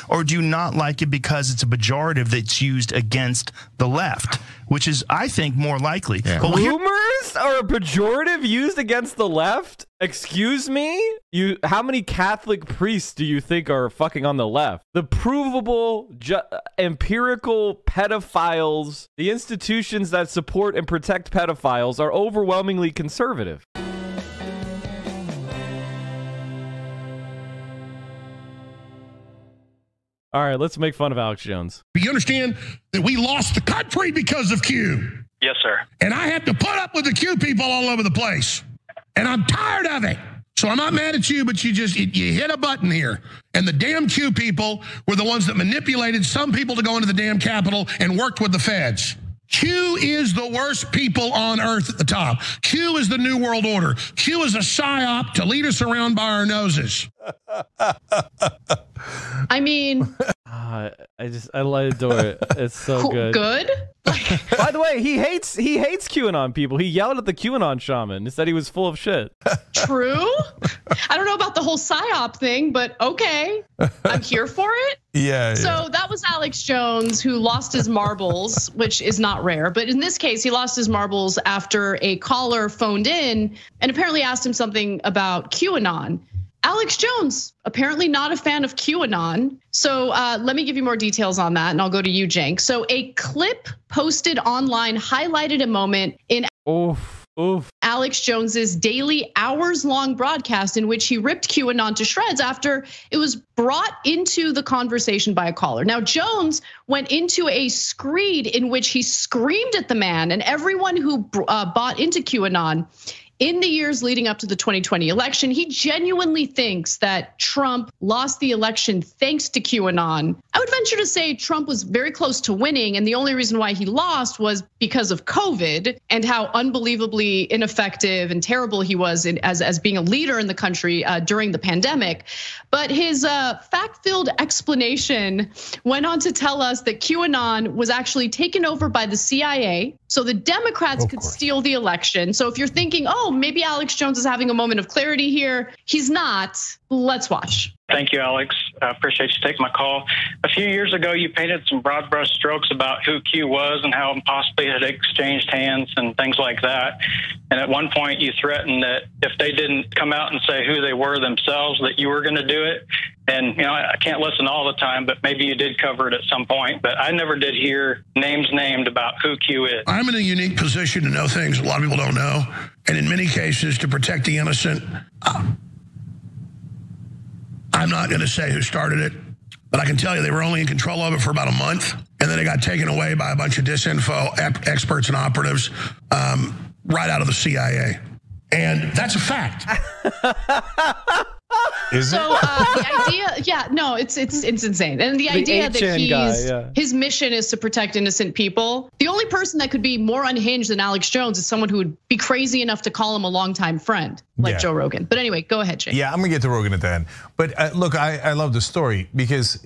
or do you not like it because it's a pejorative that's used against the left, which is, I think, more likely. Yeah. Groomers are a pejorative used against the left? Excuse me? How many Catholic priests do you think are fucking on the left? The provable, empirical pedophiles, the institutions that support and protect pedophiles are overwhelmingly conservative. All right, let's make fun of Alex Jones. You understand that we lost the country because of Q? Yes, sir. And I have to put up with the Q people all over the place. And I'm tired of it. So I'm not mad at you, but you hit a button here. And the damn Q people were the ones that manipulated some people to go into the damn Capitol and worked with the feds. Q is the worst people on earth at the top. Q is the New World Order. Q is a psyop to lead us around by our noses. I mean, I adore it. It's so good. Good. By the way, he hates QAnon people. He yelled at the QAnon shaman and said he was full of shit. True. I don't know about the whole psyop thing, but okay, I'm here for it. Yeah. So that was Alex Jones, who lost his marbles, which is not rare. But in this case, he lost his marbles after a caller phoned in and apparently asked him something about QAnon. Alex Jones, apparently not a fan of QAnon. So let me give you more details on that, and I'll go to you, Cenk. So a clip posted online highlighted a moment in Alex Jones's daily hours-long broadcast in which he ripped QAnon to shreds after it was brought into the conversation by a caller. Now, Jones went into a screed in which he screamed at the man and everyone who bought into QAnon in the years leading up to the 2020 election. He genuinely thinks that Trump lost the election thanks to QAnon. I would venture to say Trump was very close to winning, and the only reason why he lost was because of COVID and how unbelievably ineffective and terrible he was as being a leader in the country during the pandemic. But his fact-filled explanation went on to tell us that QAnon was actually taken over by the CIA, so the Democrats could steal the election. So if you're thinking, oh, maybe Alex Jones is having a moment of clarity here, he's not. Let's watch. Thank you, Alex. I appreciate you taking my call. A few years ago, you painted some broad brush strokes about who Q was and how possibly it had exchanged hands and things like that. And at one point, you threatened that if they didn't come out and say who they were themselves, that you were going to do it. And I can't listen all the time, but maybe you did cover it at some point. But I never did hear names named about who Q is. I'm in a unique position to know things a lot of people don't know. And in many cases, to protect the innocent, I'm not going to say who started it, but I can tell you they were only in control of it for about a month. And then it got taken away by a bunch of disinfo experts and operatives right out of the CIA. And that's a fact. The idea, yeah, no, it's insane. And the idea that his mission is to protect innocent people. The only person that could be more unhinged than Alex Jones is someone who would be crazy enough to call him a longtime friend, like Joe Rogan. But anyway, go ahead, Jay. Yeah, I'm gonna get to Rogan at the end. But look, I love the story because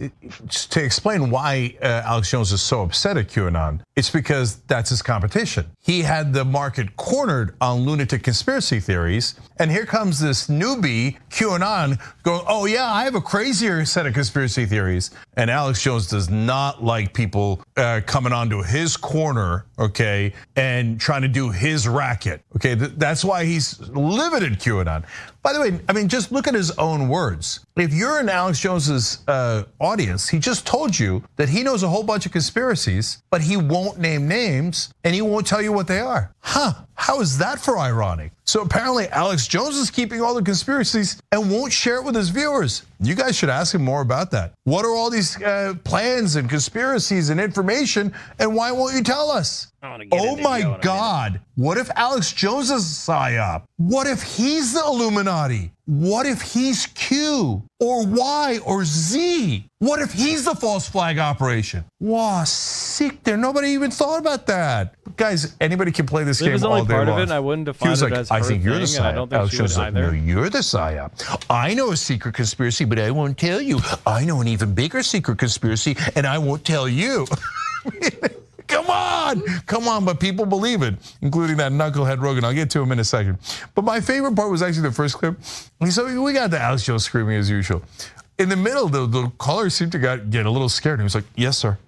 to explain why Alex Jones is so upset at QAnon, it's because that's his competition. He had the market cornered on lunatic conspiracy theories, and here comes this newbie QAnon going, oh yeah, I have a crazier set of conspiracy theories. And Alex Jones does not like people coming onto his corner, okay, and trying to do his racket, okay? That's why he's livid at QAnon. By the way, I mean, just look at his own words. If you're in Alex Jones's audience, he just told you that he knows a whole bunch of conspiracies, but he won't name names and he won't tell you what they are. Huh, how is that for ironic? So apparently Alex Jones is keeping all the conspiracies and won't share it with his viewers. You guys should ask him more about that. What are all these plans and conspiracies and information, and why won't you tell us? Oh my God, what if Alex Jones is a psyop? What if he's the Illuminati? What if he's Q or Y or Z? What if he's the false flag operation? Wow, sick there. Nobody even thought about that. Guys, anybody can play this game all day long. It was only part of it, and I wouldn't define it as her I think you're the thing, and I don't think she would either. No, you're the psyop. I know a secret conspiracy, but I won't tell you. I know an even bigger secret conspiracy, and I won't tell you. Come on, but people believe it, including that knucklehead Rogan. I'll get to him in a second. But my favorite part was actually the first clip. So we got the Alex Jones screaming as usual. in the middle, the caller seemed to get a little scared. He was like, "Yes, sir."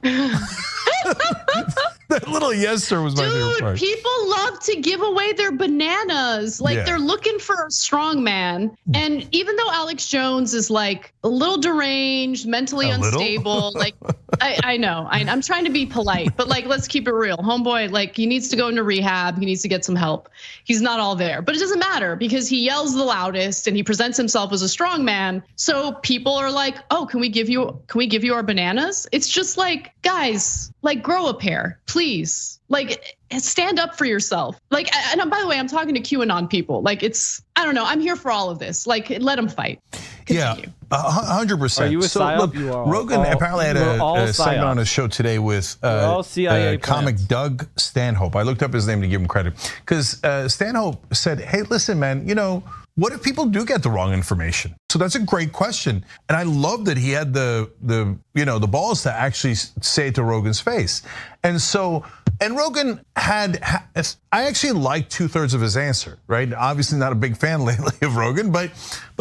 That little yes, sir was my favorite part. People love to give away their bananas. Like they're looking for a strong man. And even though Alex Jones is like a little deranged, mentally unstable, like I know, I'm trying to be polite, but like, let's keep it real. Homeboy, like he needs to go into rehab. He needs to get some help. He's not all there, but it doesn't matter because he yells the loudest and he presents himself as a strong man. So people are like, oh, can we give you our bananas? It's just like, guys, like grow a pair, please. Like stand up for yourself. Like, and by the way, I'm talking to QAnon people. Like I don't know. I'm here for all of this. Like let them fight. Continue. Yeah, 100%. Are you a psyop? Look, Rogan apparently had a segment on his show today with comic Doug Stanhope. I looked up his name to give him credit because Stanhope said, "Hey, listen, man. You know, what if people do get the wrong information?" So that's a great question, and I love that he had the balls to actually say it to Rogan's face, and Rogan had. I actually liked 2/3 of his answer, right? Obviously, not a big fan lately of Rogan, but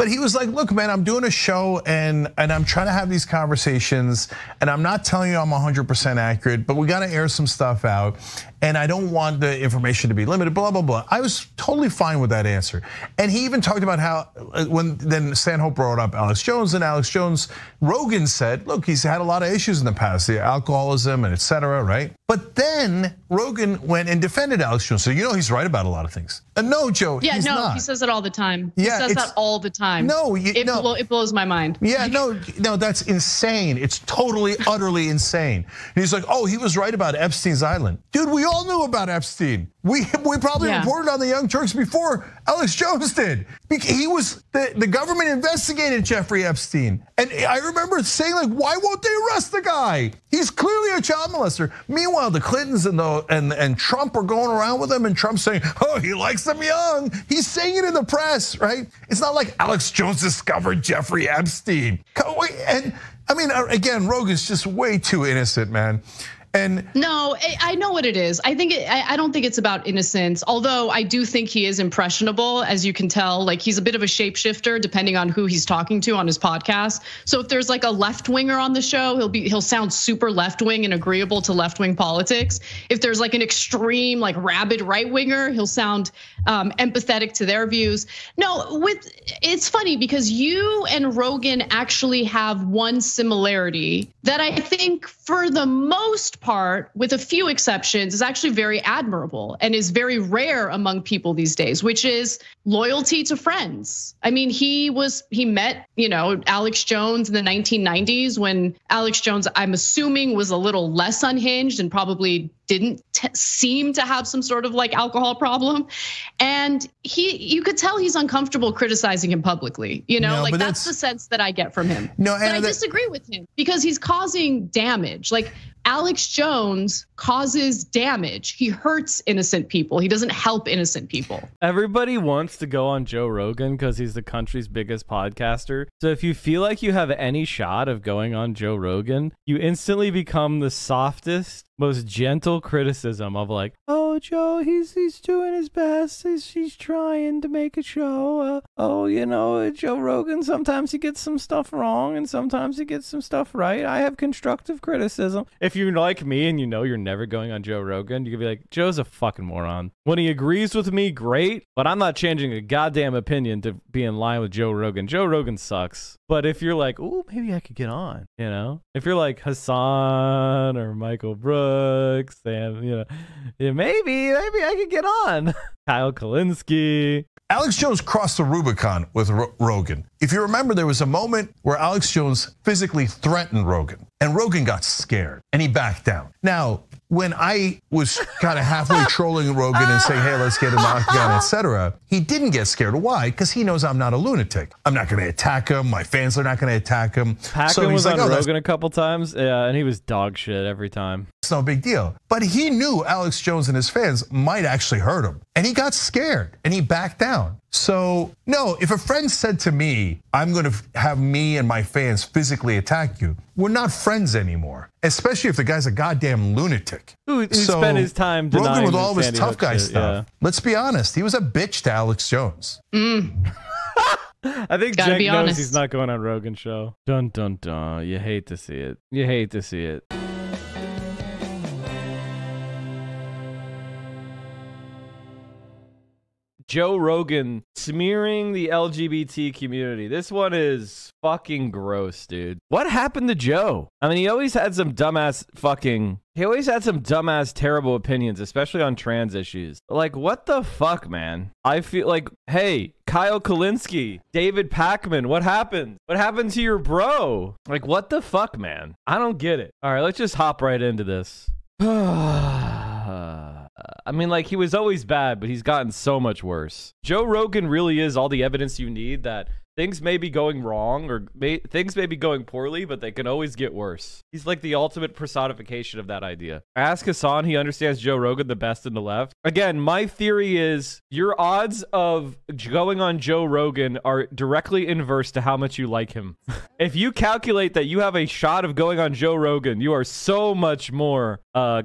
he was like, "Look, man, I'm doing a show and I'm trying to have these conversations, and I'm not telling you I'm 100% accurate, but we got to air some stuff out, and I don't want the information to be limited." Blah blah blah. I was totally fine with that answer, and he even talked about how then Stanhope brought up Alex Jones, and Alex Jones, Rogan said, "Look, he's had a lot of issues in the past, the alcoholism and etc." Right? But then Rogan went and defended Alex Jones. So he's right about a lot of things. No, Joe, he's not. He says it all the time. He says that all the time. No, it blows my mind. Yeah, no, that's insane. It's totally, utterly insane. And he's like, "Oh, he was right about Epstein's Island." Dude, we all knew about Epstein. We probably reported on the Young Turks before Alex Jones did. He was the government investigated Jeffrey Epstein, and I remember saying like, "Why won't they arrest the guy? He's clearly a child molester." Meanwhile, the Clintons and Trump are going around with him, and Trump's saying, "Oh, he likes them young." He's saying it in the press, right? It's not like Alex Jones discovered Jeffrey Epstein. And I mean, again, Rogan's just way too innocent, man. And no, I know what it is. I don't think it's about innocence. Although I do think he is impressionable, as you can tell. Like he's a bit of a shapeshifter, depending on who he's talking to on his podcast. So if there's like a left winger on the show, he'll sound super left wing and agreeable to left wing politics. If there's like an extreme, like rabid right winger, he'll sound empathetic to their views. No, it's funny because you and Rogan actually have one similarity that I think for the most part, with a few exceptions, is actually very admirable and is very rare among people these days, which is loyalty to friends. I mean, he met, Alex Jones in the 1990s when Alex Jones, I'm assuming, was a little less unhinged and probably didn't seem to have some sort of like alcohol problem. And you could tell he's uncomfortable criticizing him publicly, like that's the sense that I get from him. No, but I disagree with him because he's causing damage. Like Alex Jones causes damage. He hurts innocent people. He doesn't help innocent people. Everybody wants to go on Joe Rogan because he's the country's biggest podcaster. So if you feel like you have any shot of going on Joe Rogan, you instantly become the softest, most gentle criticism of like, "Oh, Joe, he's doing his best. He's trying to make a show. Joe Rogan, sometimes he gets some stuff wrong and sometimes he gets some stuff right. I have constructive criticism." If you're like me and you're never going on Joe Rogan, you could be like, "Joe's a fucking moron. When he agrees with me, great, but I'm not changing a goddamn opinion to be in line with Joe Rogan. Joe Rogan sucks." But if you're like, "Ooh, maybe I could get on," if you're like Hassan or Michael Brooks, and maybe I could get on. Kyle Kalinske. Alex Jones crossed the Rubicon with Rogan. If you remember, there was a moment where Alex Jones physically threatened Rogan, and Rogan got scared, and he backed down. Now, when I was kind of halfway trolling Rogan and saying, "Hey, let's get him knocked down," etc., he didn't get scared. Why? Because he knows I'm not a lunatic. I'm not going to attack him. My fans are not going to attack him. Packman was on Rogan a couple times, and he was dog shit every time. It's no big deal. But he knew Alex Jones and his fans might actually hurt him, and he got scared, and he backed down. So, no, if a friend said to me, "I'm going to have me and my fans physically attack you," we're not friends anymore, especially if the guy's a goddamn lunatic. Who spent his time denying Rogan with all of his tough guy shit, stuff. Let's be honest, he was a bitch to Alex Jones. I think Jake knows he's not going on Rogan's show. Dun, dun, dun. You hate to see it. You hate to see it. Joe Rogan smearing the LGBT community. This one is fucking gross, dude. What happened to Joe? I mean, he always had some dumbass terrible opinions, especially on trans issues. Like, what the fuck, man? I feel like, hey, Kyle Kalinske, David Pakman, what happened? What happened to your bro? Like, what the fuck, man? I don't get it. All right, let's just hop right into this. I mean, like, he was always bad, but he's gotten so much worse. Joe Rogan really is all the evidence you need that things may be going wrong or things may be going poorly, but they can always get worse. He's like the ultimate personification of that idea. Ask Hassan, he understands Joe Rogan the best in the left. Again, my theory is your odds of going on Joe Rogan are directly inverse to how much you like him. If you calculate that you have a shot of going on Joe Rogan, you are so much more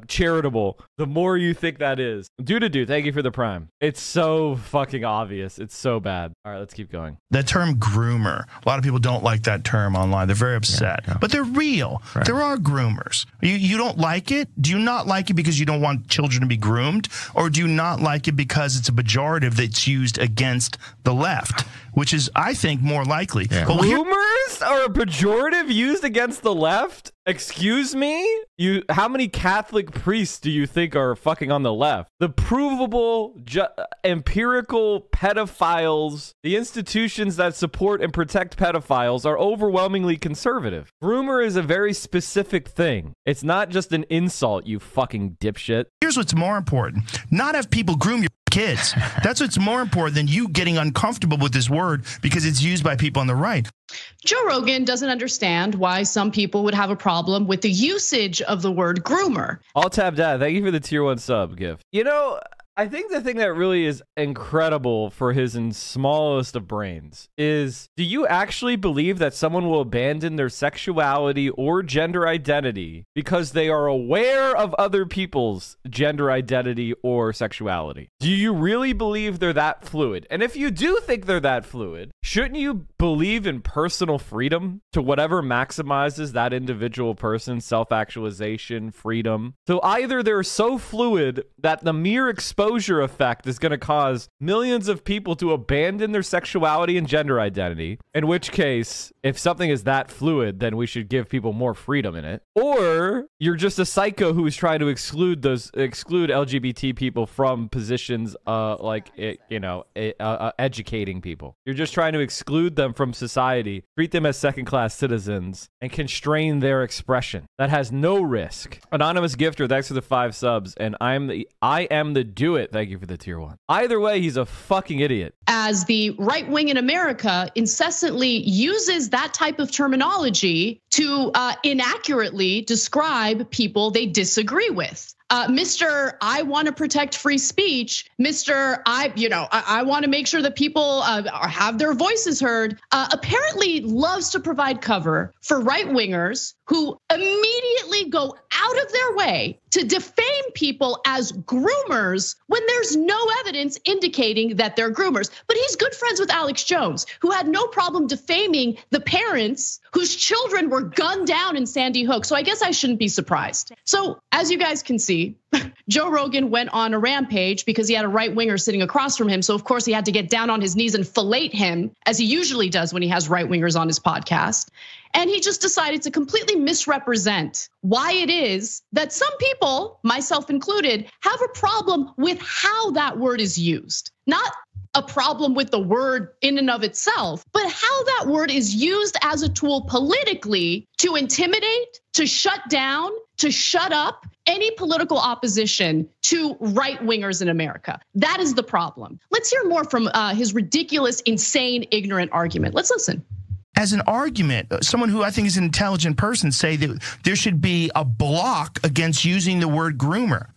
charitable the more you think that is. Dude, thank you for the prime. It's so fucking obvious. It's so bad. All right, let's keep going. The term groomer. A lot of people don't like that term online. They're very upset. Yeah. But they're real. Right. There are groomers. You don't like it? Do you not like it because you don't want children to be groomed? Or do you not like it because it's a pejorative that's used against the left? Which is, I think, more likely. Yeah. But groomers are a pejorative used against the left? Excuse me? How many Catholic priests do you think are fucking on the left? The provable, empirical pedophiles, the institutions that support and protect pedophiles are overwhelmingly conservative. Groomer is a very specific thing. It's not just an insult, you fucking dipshit. Here's what's more important. Not have people groom your kids. That's what's more important than you getting uncomfortable with this word because it's used by people on the right. Joe Rogan doesn't understand why some people would have a problem with the usage of the word groomer. I'll tap that. Thank you for the tier 1 sub gift. You know, I think the thing that really is incredible for his smallest of brains is, do you actually believe that someone will abandon their sexuality or gender identity because they are aware of other people's gender identity or sexuality? Do you really believe they're that fluid? And if you do think they're that fluid, shouldn't you believe in personal freedom to whatever maximizes that individual person's self-actualization, freedom? So either they're so fluid that the mere exposure effect is going to cause millions of people to abandon their sexuality and gender identity, in which case, if something is that fluid, then we should give people more freedom in it. Or you're just a psycho who's trying to exclude LGBT people from positions educating people. You're just trying to exclude them from society, treat them as second-class citizens, and constrain their expression. That has no risk. Anonymous gifter, thanks for the 5 subs, and I am the do it. Thank you for the tier 1. Either way, he's a fucking idiot. As the right wing in America incessantly uses that type of terminology to inaccurately describe people they disagree with. Mr. I want to protect free speech. Mr. I want to make sure that people have their voices heard. Apparently loves to provide cover for right wingers who immediately go out of their way to defame people as groomers when there's no evidence indicating that they're groomers. But he's good friends with Alex Jones, who had no problem defaming the parents whose children were gunned down in Sandy Hook. So I guess I shouldn't be surprised. So as you guys can see, Joe Rogan went on a rampage because he had a right winger sitting across from him. So of course he had to get down on his knees and fillet him, as he usually does when he has right wingers on his podcast. And he just decided to completely misrepresent why it is that some people, myself included, have a problem with how that word is used. Not a problem with the word in and of itself, but how that word is used as a tool politically to intimidate, to shut down, to shut up any political opposition to right wingers in America. That is the problem. Let's hear more from his ridiculous, insane, ignorant argument. Let's listen. As an argument, someone who I think is an intelligent person say that there should be a block against using the word groomer.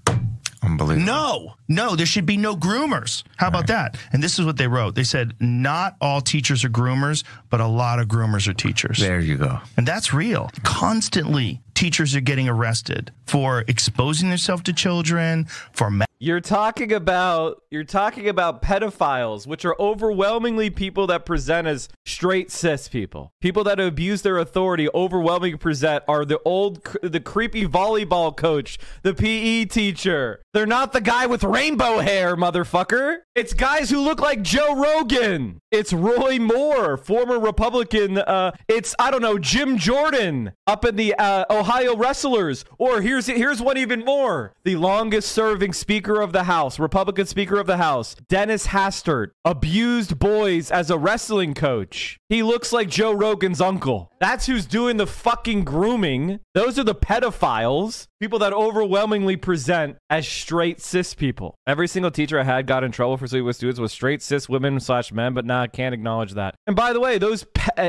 Unbelievable. No, there should be no groomers. How about that? And this is what they wrote. They said, not all teachers are groomers, but a lot of groomers are teachers. There you go. And that's real. Constantly, teachers are getting arrested for exposing themselves to children, for You're talking about pedophiles, which are overwhelmingly people that present as straight cis people. People that abuse their authority overwhelmingly present are the creepy volleyball coach, the PE teacher. They're not the guy with rainbow hair, motherfucker. It's guys who look like Joe Rogan. It's Roy Moore, former Republican. It's, I don't know, Jim Jordan up in the Ohio Wrestlers. Or here's one even more. The longest serving Speaker of the House, Republican Speaker of the House, Dennis Hastert, abused boys as a wrestling coach. He looks like Joe Rogan's uncle. That's who's doing the fucking grooming. Those are the pedophiles. People that overwhelmingly present as straight cis people. Every single teacher I had got in trouble for sleeping with students was straight cis women/men, but nah, I can't acknowledge that. And by the way,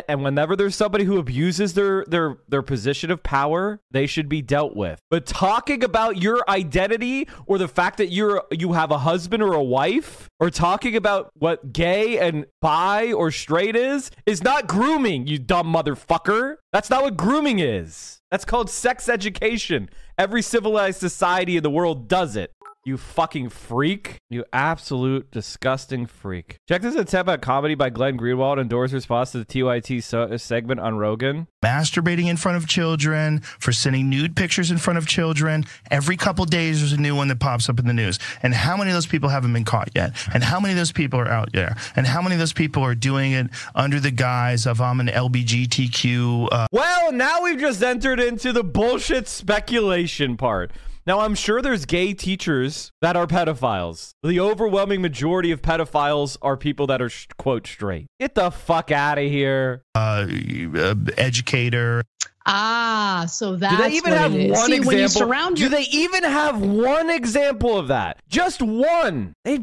and whenever there's somebody who abuses their position of power, they should be dealt with. But talking about your identity or the fact that you have a husband or a wife, or talking about what gay and bi or straight is not grooming, you dumb motherfucker. That's not what grooming is. That's called sex education. Every civilized society in the world does it. You fucking freak. You absolute disgusting freak. Check this attempt at comedy by Glenn Greenwald and Dora's response to the TYT segment on Rogan. Masturbating in front of children, for sending nude pictures in front of children. Every couple days there's a new one that pops up in the news. And how many of those people haven't been caught yet? And how many of those people are out there? And how many of those people are doing it under the guise of I'm an LGBTQ? Well, now we've just entered into the bullshit speculation part. Now, I'm sure there's gay teachers that are pedophiles. The overwhelming majority of pedophiles are people that are, quote, straight. Get the fuck out of here. Educator. So that's do they even have one example? Do they even have one example of that? Just one. I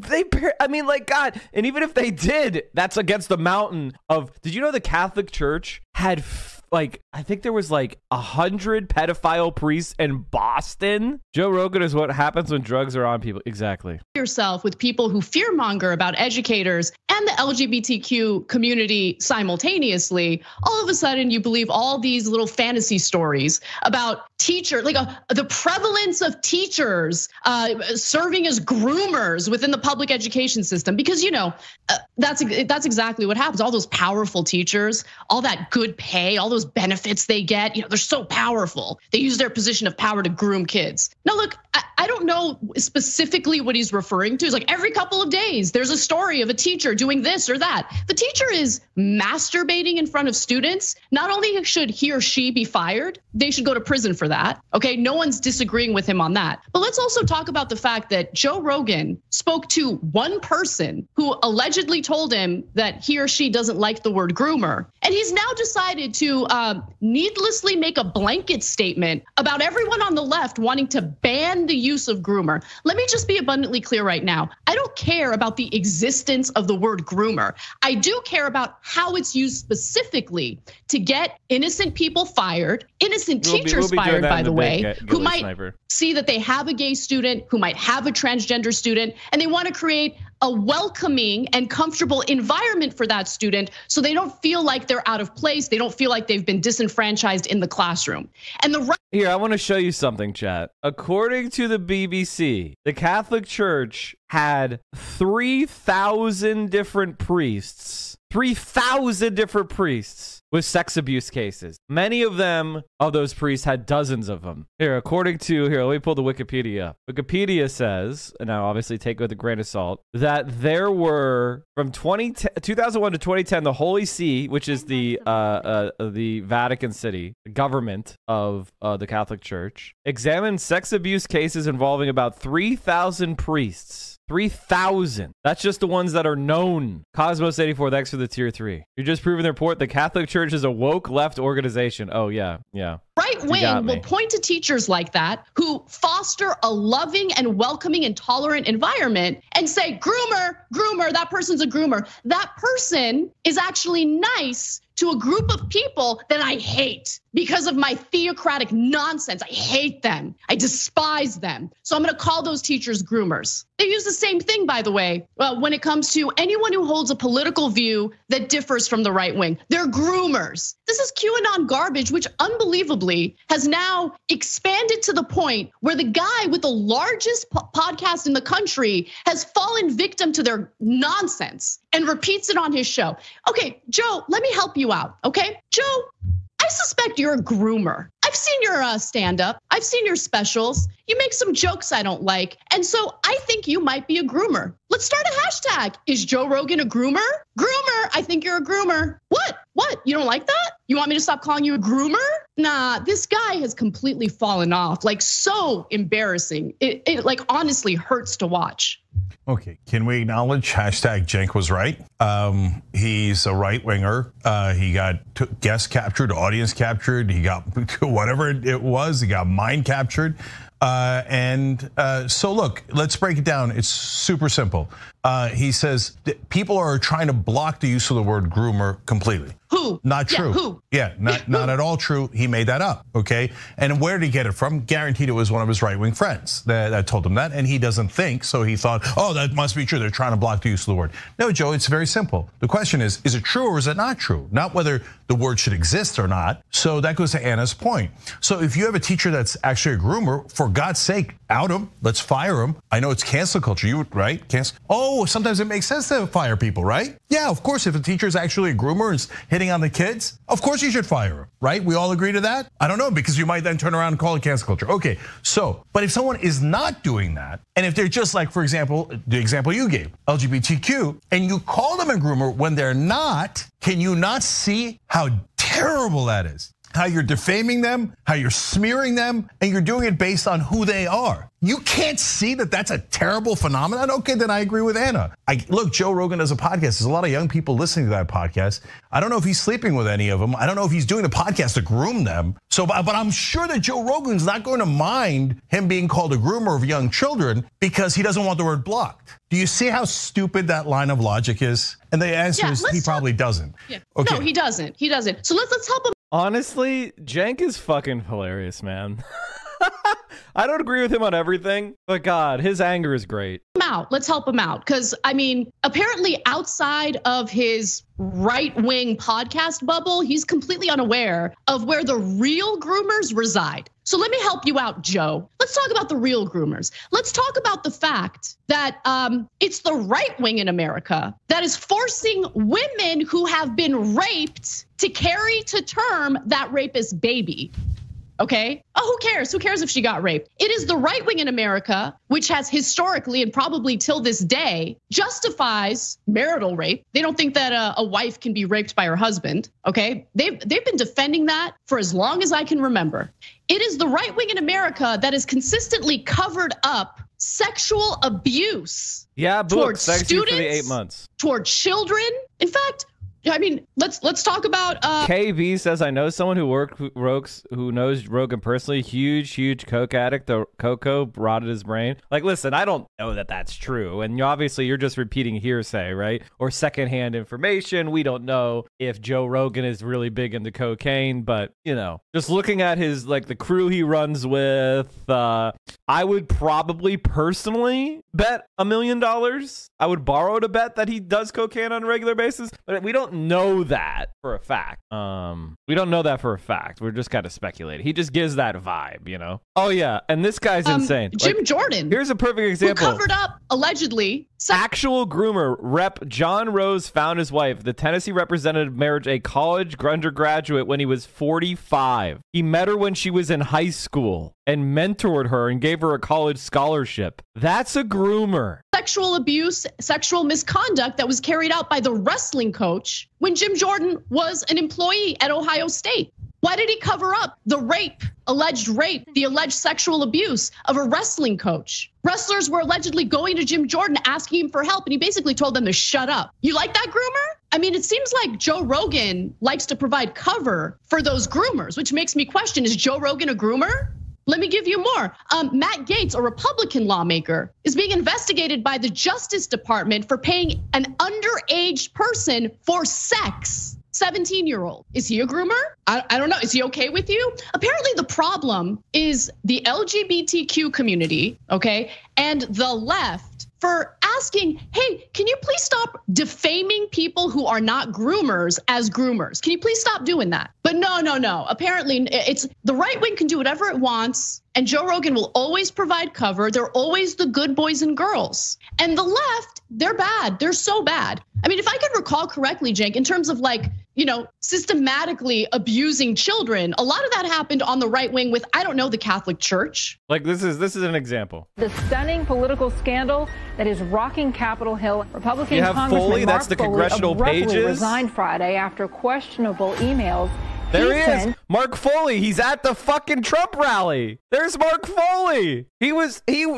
mean, like, God. And even if they did, that's against the mountain of. Did you know the Catholic Church had I think there was 100 pedophile priests in Boston? Joe Rogan is what happens when drugs are on people. Exactly. Yourself with people who fearmonger about educators and the LGBTQ community simultaneously. All of a sudden, you believe all these little fantasy stories about teachers, the prevalence of teachers serving as groomers within the public education system. Because that's exactly what happens. All those powerful teachers, all that good pay, all those benefits they get, they're so powerful. They use their position of power to groom kids. Now, look, I don't know specifically what he's referring to. It's like every couple of days, there's a story of a teacher doing this or that. The teacher is masturbating in front of students. Not only should he or she be fired, they should go to prison for that. Okay, no one's disagreeing with him on that. But let's also talk about the fact that Joe Rogan spoke to one person who allegedly told him that he or she doesn't like the word groomer. And he's now decided to needlessly make a blanket statement about everyone on the left wanting to ban the use of groomer. Let me just be abundantly clear right now. I don't care about the existence of the word groomer. I do care about how it's used specifically to get innocent people fired, innocent teachers fired, by the way, who might see that they have a gay student, who might have a transgender student, and they want to create a welcoming and comfortable environment for that student so they don't feel like they're out of place. They don't feel like they've been disenfranchised in the classroom. And Here, I want to show you something, chat. According to the BBC, the Catholic Church had 3,000 different priests. 3,000 different priests with sex abuse cases. Many of those priests had dozens of them. Here, let me pull the Wikipedia up. Wikipedia says, and now obviously take it with a grain of salt, that there were from 2001 to 2010, the Holy See, which is the Vatican City, the government of the Catholic Church, examined sex abuse cases involving about 3,000 priests. 3,000. That's just the ones that are known. Cosmos 84, thanks for the tier 3. You're just proving the report. The Catholic Church is a woke left organization. Oh, yeah. Right wing will point to teachers like that who foster a loving and welcoming and tolerant environment and say, groomer, that person's a groomer. That person is actually nice to a group of people that I hate. because of my theocratic nonsense. I hate them. I despise them. So I'm gonna call those teachers groomers. They use the same thing, by the way, when it comes to anyone who holds a political view that differs from the right wing. They're groomers. This is QAnon garbage, which unbelievably has now expanded to the point where the guy with the largest podcast in the country has fallen victim to their nonsense and repeats it on his show. Okay, Joe, let me help you out, okay? Joe, I suspect you're a groomer. I've seen your stand-up. I've seen your specials. You make some jokes I don't like. And so I think you might be a groomer. Let's start a hashtag. Is Joe Rogan a groomer? Groomer, I think you're a groomer. What? You don't like that? You want me to stop calling you a groomer? Nah, this guy has completely fallen off. Like, so embarrassing. It like honestly hurts to watch. Okay, can we acknowledge hashtag Cenk was right? He's a right winger. He got guest captured, audience captured. He got whatever it was. He got mind captured. So look, let's break it down. It's super simple. He says that people are trying to block the use of the word groomer completely. Who? Not true. Yeah, who? Yeah, not at all true. He made that up, okay? And where did he get it from? Guaranteed it was one of his right-wing friends that told him that, and he doesn't think, so he thought, oh, that must be true. They're trying to block the use of the word. No, Joe, it's very simple. The question is it true or is it not true? Not whether the word should exist or not. So that goes to Anna's point. So if you have a teacher that's actually a groomer, for God's sake, out him, let's fire him. I know it's cancel culture, you right? Cancel. Oh, sometimes it makes sense to fire people, right? Yeah, of course, if a teacher is actually a groomer and is hitting on the kids, of course you should fire him, right? We all agree to that? I don't know, because you might then turn around and call it cancel culture. Okay, so, but if someone is not doing that, and if they're just like, for example, the example you gave, LGBTQ, and you call them a groomer when they're not, can you not see how terrible that is? How you're defaming them, how you're smearing them, and you're doing it based on who they are. You can't see that that's a terrible phenomenon? Okay, then I agree with Anna. Look, Joe Rogan does a podcast. There's a lot of young people listening to that podcast. I don't know if he's sleeping with any of them. I don't know if he's doing the podcast to groom them. So, but I'm sure that Joe Rogan's not going to mind him being called a groomer of young children because he doesn't want the word blocked. Do you see how stupid that line of logic is? And the answer is he probably doesn't. Yeah. Okay. No, he doesn't. He doesn't. So let's help him. Honestly, Cenk is fucking hilarious, man. I don't agree with him on everything, but God, his anger is great. Let's help him out. Because I mean, apparently outside of his right-wing podcast bubble, he's completely unaware of where the real groomers reside. So let me help you out, Joe. Let's talk about the real groomers. Let's talk about the fact that it's the right wing in America that is forcing women who have been raped to carry to term that rapist baby. Okay. Oh, who cares? Who cares if she got raped? It is the right wing in America, which has historically and probably till this day justifies marital rape. They don't think that a wife can be raped by her husband. Okay. They've been defending that for as long as I can remember. It is the right wing in America that has consistently covered up sexual abuse. Yeah, towards students, for the 8 months. Toward children. In fact, I mean, let's talk about. KV says, I know someone who knows Rogan personally. Huge coke addict. The cocoa rotted his brain. Like, listen, I don't know that that's true, and obviously you're just repeating hearsay, right? Or secondhand information. We don't know if Joe Rogan is really big into cocaine, but just looking at his the crew he runs with, I would probably personally bet $1 million. I would borrow to bet that he does cocaine on a regular basis, but we don't know that for a fact. We don't know that for a fact. We're just kind of speculating. He just gives that vibe, Oh yeah, and this guy's insane. Jim Jordan. Here's a perfect example. Who covered up allegedly. Actual groomer Rep. John Rose found his wife, the Tennessee representative, married a college undergraduate when he was 45. He met her when she was in high school and mentored her and gave her a college scholarship. That's a groomer. Sexual abuse, sexual misconduct that was carried out by the wrestling coach when Jim Jordan was an employee at Ohio State. Why did he cover up the alleged rape, the alleged sexual abuse of a wrestling coach? Wrestlers were allegedly going to Jim Jordan asking him for help, and he basically told them to shut up. You like that, groomer? I mean, it seems like Joe Rogan likes to provide cover for those groomers, which makes me question, is Joe Rogan a groomer? Let me give you more. Matt Gaetz, a Republican lawmaker, is being investigated by the Justice Department for paying an underage person for sex. 17-year-old. Is he a groomer? I don't know. Is he okay with you? Apparently the problem is the LGBTQ community, okay, and the left for asking, hey, can you please stop defaming people who are not groomers as groomers? Can you please stop doing that? But no. Apparently it's the right wing can do whatever it wants, and Joe Rogan will always provide cover. They're always the good boys and girls. And the left, they're bad. They're so bad. I mean, if I could recall correctly, Cenk, in terms of like, systematically abusing children, a lot of that happened on the right wing with, I don't know, the Catholic Church. Like this is an example. The stunning political scandal that is rocking Capitol Hill. Republican you have Congressman Foley, Mark that's the Foley congressional abruptly pages. Resigned Friday after questionable emails. There he is, Mark Foley. He's at the fucking Trump rally. There's Mark Foley. He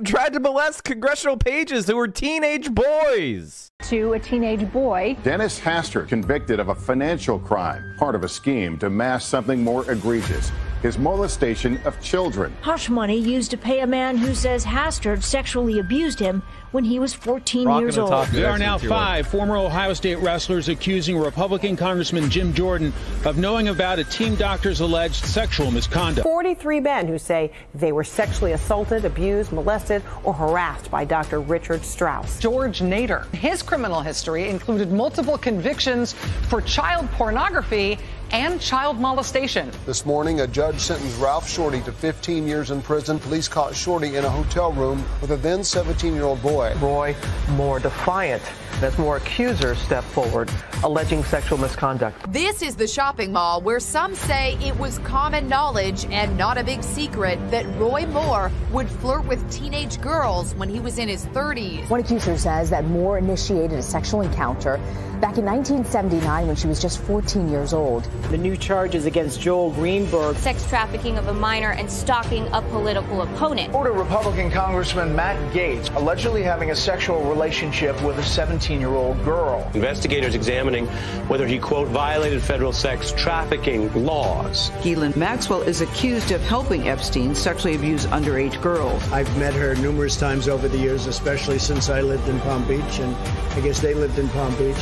tried to molest congressional pages who were teenage boys. To a teenage boy. Dennis Hastert convicted of a financial crime, part of a scheme to mask something more egregious, his molestation of children. Hush money used to pay a man who says Hastert sexually abused him when he was 14 years old. There are now 5 former Ohio State wrestlers accusing Republican Congressman Jim Jordan of knowing about a team doctor's alleged sexual misconduct. 43 men who say they were sexually assaulted, abused, molested, or harassed by Dr. Richard Strauss. George Nader. His criminal history included multiple convictions for child pornography and child molestation. This morning, a judge sentenced Ralph Shorty to 15 years in prison. Police caught Shorty in a hotel room with a then 17-year-old boy. Roy more defiant as more accusers step forward, alleging sexual misconduct. This is the shopping mall where some say it was common knowledge and not a big secret that Roy Moore would flirt with teenage girls when he was in his 30s. One accuser says that Moore initiated a sexual encounter back in 1979 when she was just 14 years old. The new charges against Joel Greenberg. Sex trafficking of a minor and stalking a political opponent. Florida Republican Congressman Matt Gaetz allegedly having a sexual relationship with a 17-year-old girl. Investigators examining whether he, quote, violated federal sex trafficking laws. Ghislaine Maxwell is accused of helping Epstien sexually abuse underage girls. I've met her numerous times over the years, especially since I lived in Palm Beach, and I guess they lived in Palm Beach.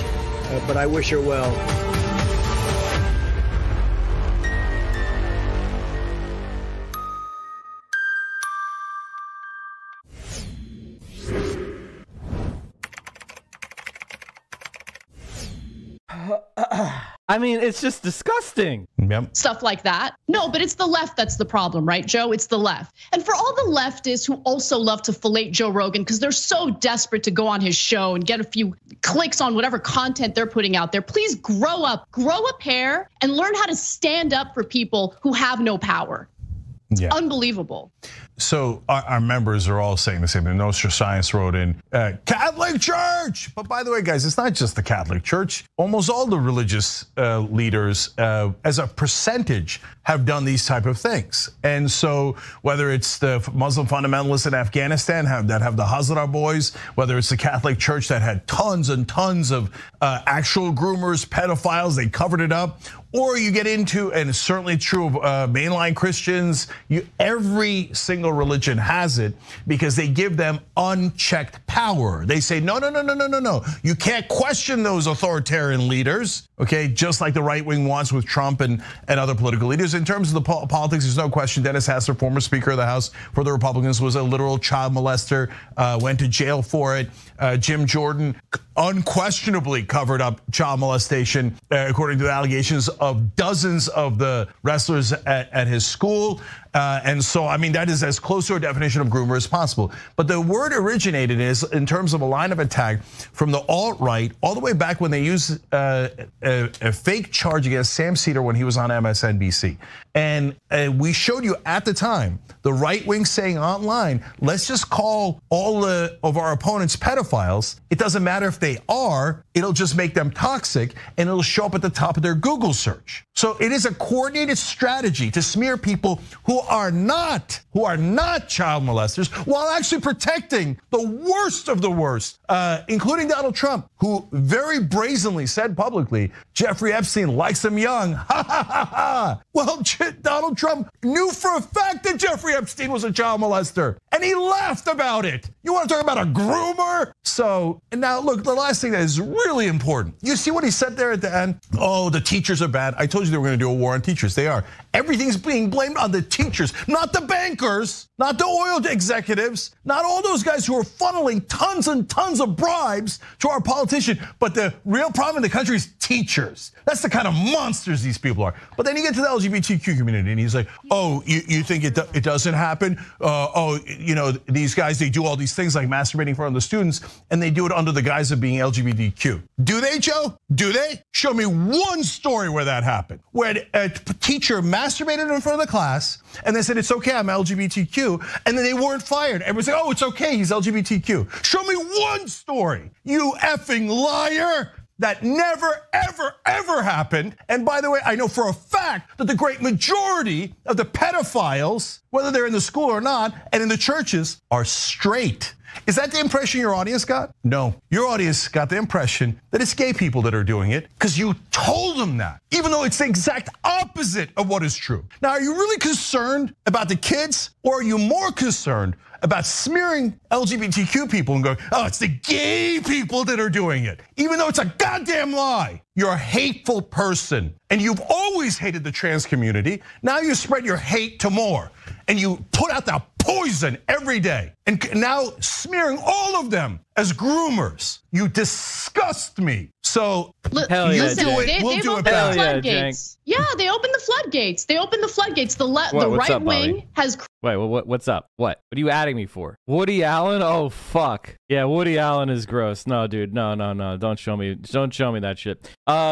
But I wish her well. I mean, it's just disgusting. Yep. Stuff like that. No, but it's the left that's the problem, right, Joe? It's the left. And for all the leftists who also love to fillet Joe Rogan because they're so desperate to go on his show and get a few clicks on whatever content they're putting out there, please grow a pair and learn how to stand up for people who have no power. It's unbelievable. So our members are all saying the same thing. Nostra Science wrote in, Catholic Church. But by the way, guys, it's not just the Catholic Church. Almost all the religious leaders, as a percentage, have done these type of things. And so whether it's the Muslim fundamentalists in Afghanistan that have the Hazara boys, whether it's the Catholic Church that had tons and tons of actual groomers, pedophiles, they covered it up. Or you get into, and it's certainly true of mainline Christians, every single religion has it because they give them unchecked power. They say, no. You can't question those authoritarian leaders, okay? Just like the right wing wants with Trump and other political leaders. In terms of the politics, there's no question Dennis Hastert, former Speaker of the House for the Republicans, was a literal child molester, went to jail for it. Jim Jordan unquestionably covered up child molestation, according to the allegations of dozens of the wrestlers at his school. And so, I mean, that is as close to a definition of groomer as possible. But the word originated is in terms of a line of attack from the alt-right all the way back when they used a fake charge against Sam Cedar when he was on MSNBC. And we showed you at the time, the right wing saying online, let's just call all of our opponents pedophiles. It doesn't matter if they are, it'll just make them toxic and it'll show up at the top of their Google search. So it is a coordinated strategy to smear people who are not child molesters while actually protecting the worst of the worst, including Donald Trump, who very brazenly said publicly, Jeffrey Epstein likes them young. Well, Donald Trump knew for a fact that Jeffrey Epstein was a child molester. and he laughed about it. You want to talk about a groomer? So, and now look, the last thing that is really important. You see what he said there at the end? Oh, the teachers are bad. I told you they were going to do a war on teachers. They are. Everything's being blamed on the teachers, not the bankers, not the oil executives, not all those guys who are funneling tons and tons of bribes to our politician. But the real problem in the country is teachers. That's the kind of monsters these people are. But then you get to the LGBTQ community and he's like, oh, you think it doesn't happen? Oh, you know, these guys, they do all these things like masturbating in front of the students and they do it under the guise of being LGBTQ. Do they, Joe? Do they? Show me one story where that happened, where a teacher masturbated in front of the class and they said, it's okay, I'm LGBTQ, and then they weren't fired. Everyone's like, oh, it's okay, he's LGBTQ. Show me one story, you effing liar. That never, ever, ever happened. And by the way, I know for a fact that the great majority of the pedophiles, whether they're in the school or not, and in the churches, are straight. Is that the impression your audience got? No, your audience got the impression that it's gay people that are doing it because you told them that, even though it's the exact opposite of what is true. Now, are you really concerned about the kids, or are you more concerned about smearing LGBTQ people and going, oh, it's the gay people that are doing it, even though it's a goddamn lie? You're a hateful person, and you've always hated the trans community. Now you spread your hate to more, and you put out that poison every day, and now smearing all of them as groomers. You disgust me. So hell yeah, listen, Jake. they've opened the floodgates. Yeah, they opened the floodgates. They opened the floodgates. The right wing has. Wait, what's up? What are you adding me for? Woody Allen? Oh fuck. Yeah, Woody Allen is gross. No, dude, no. Don't show me that shit.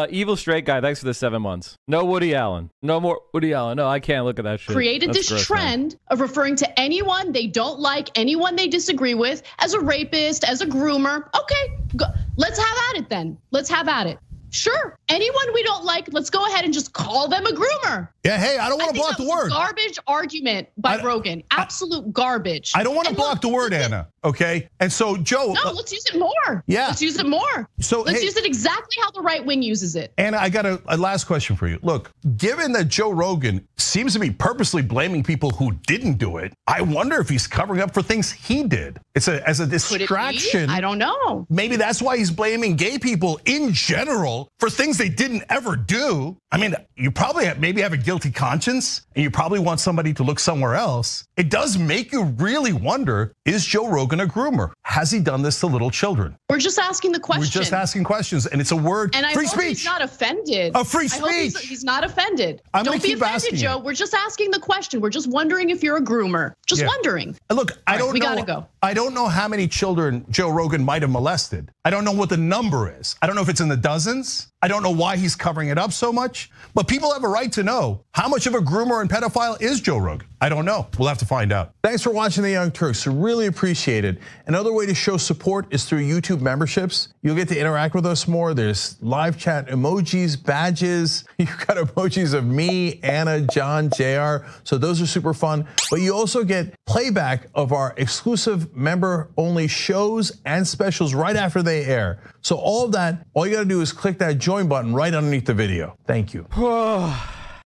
Evil straight guy, thanks for the 7 months. No Woody Allen. No more Woody Allen. No, I can't look at that shit. Created That's this gross, trend of referring to anyone they don't like, anyone they disagree with, as a rapist, as a groomer. Okay, let's have at it then. Let's have at it. Sure, anyone we don't like, let's go ahead and just call them a groomer. Yeah, hey, I don't want to block the word. Garbage argument by Rogan, absolute garbage. I don't want to block the word, Anna, okay? And so, Joe. No, let's use it more. Yeah. Let's use it more. So let's use it exactly how the right wing uses it. Anna, I got a last question for you. Look, given that Joe Rogan seems to be purposely blaming people who didn't do it, I wonder if he's covering up for things he did. It's as a distraction. I don't know. Maybe that's why he's blaming gay people in general for things they didn't ever do. I mean, you probably maybe have a guilty conscience and you probably want somebody to look somewhere else. It does make you really wonder, is Joe Rogan a groomer? Has he done this to little children? We're just asking the question. We're just asking questions, and it's a word, and free I hope speech. He's not offended. Free speech. I hope he's not offended. Don't be offended, Joe. We're just asking the question. We're just wondering if you're a groomer. Just wondering. Look, I don't know. We gotta go. I don't know how many children Joe Rogan might have molested. I don't know what the number is. I don't know if it's in the dozens. I don't know why he's covering it up so much, but people have a right to know how much of a groomer and pedophile is Joe Rogan. I don't know. We'll have to find out. Thanks for watching The Young Turks. Really appreciate it. Another way to show support is through YouTube memberships. You'll get to interact with us more. There's live chat emojis, badges. You've got emojis of me, Anna, John, JR. So those are super fun. But you also get playback of our exclusive member-only shows and specials right after they air. So all of that, all you gotta do is click that join button right underneath the video. Thank you.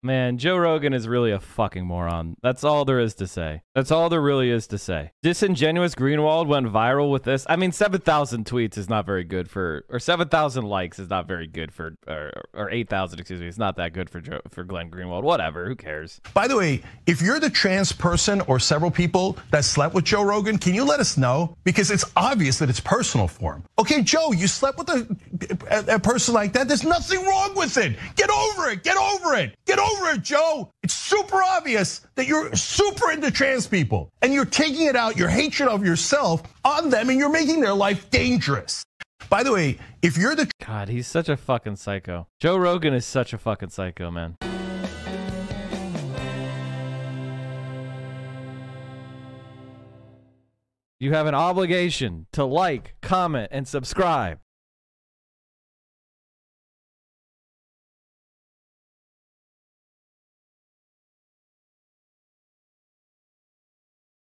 Man, Joe Rogan is really a fucking moron. That's all there is to say. That's all there really is to say. Disingenuous Greenwald went viral with this. I mean, 7,000 tweets is not very good for, or 7,000 likes is not very good for, or 8,000, excuse me. It's not that good for Glenn Greenwald. Whatever, who cares? By the way, if you're the trans person or several people that slept with Joe Rogan, can you let us know? Because it's obvious that it's personal for him. Okay, Joe, you slept with a person like that. There's nothing wrong with it. Get over it. Get over it. Get over it, Joe. It's super obvious that you're super into trans people and you're taking it out, your hatred of yourself on them, and you're making their life dangerous. By the way, if you're the God, he's such a fucking psycho. Joe Rogan is such a fucking psycho, man. You have an obligation to like, comment, and subscribe.